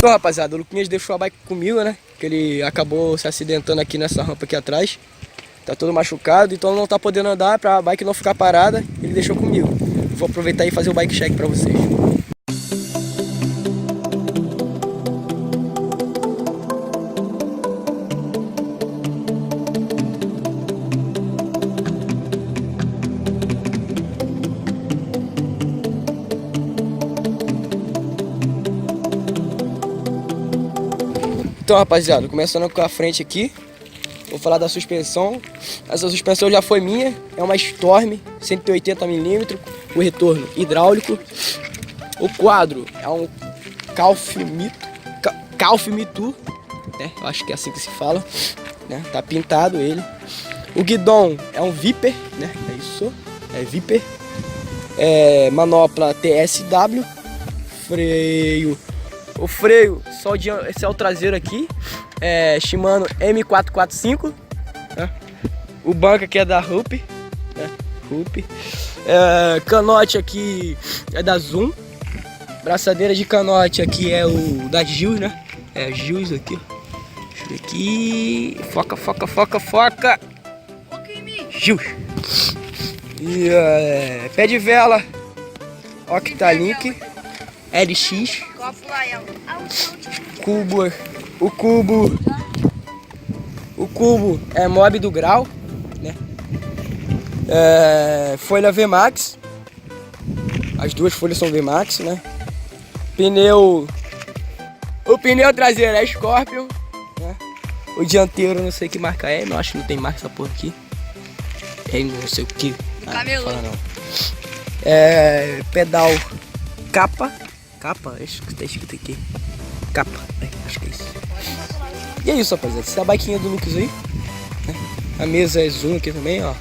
Então, rapaziada, o Luquinhas deixou a bike comigo, né? Que ele acabou se acidentando aqui nessa rampa aqui atrás. Tá todo machucado, então não tá podendo andar. Pra bike não ficar parada, ele deixou comigo. Vou aproveitar e fazer o bike check pra vocês. Então, rapaziada, começando com a frente aqui, vou falar da suspensão. Essa suspensão já foi minha, é uma Storm 180 mm, o retorno hidráulico. O quadro é um Calf Mitu, né? Eu acho que é assim que se fala, né? Tá pintado ele. O guidão é um Viper, né? É isso, é Viper. Manopla TSW, o freio, só esse é o traseiro aqui, Shimano M445, né? O banco aqui é da Rupp, né? Canote aqui é da Zoom, braçadeira de canote aqui é o da Gills, né? É Gills aqui, deixa eu ver aqui, foca, Gills. E pé de vela Octalink LX, o cubo é Mob do Grau, né? Folha VMAX, as duas folhas são VMAX, né? O pneu traseiro é Scorpion, né? O dianteiro não sei que marca é, não acho que não tem marca essa porra aqui, não sei o que, fala não. Pedal capa, acho que tá escrito aqui. Capa, acho que é isso. E é isso, rapaziada. Essa é a biquinha do Lucas aí, né? A mesa é Zoom aqui também, ó.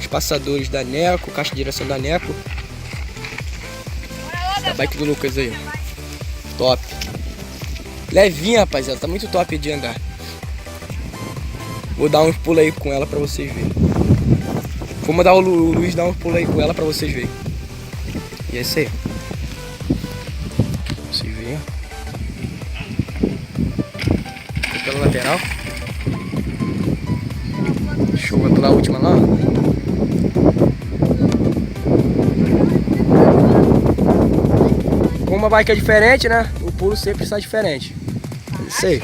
Os passadores da Neco, caixa de direção da Neco. Essa é a bike do Lucas aí, ó. Top. Levinha, rapaziada. Tá muito top de andar. Vou dar uns pulos aí com ela pra vocês verem. Vou mandar o Luiz dar uns pulos aí com ela pra vocês verem. E é isso aí. Vocês veem, ó. Pela lateral. Deixa eu botar a última lá. Como uma bike é diferente, né? O pulo sempre está diferente. É isso aí.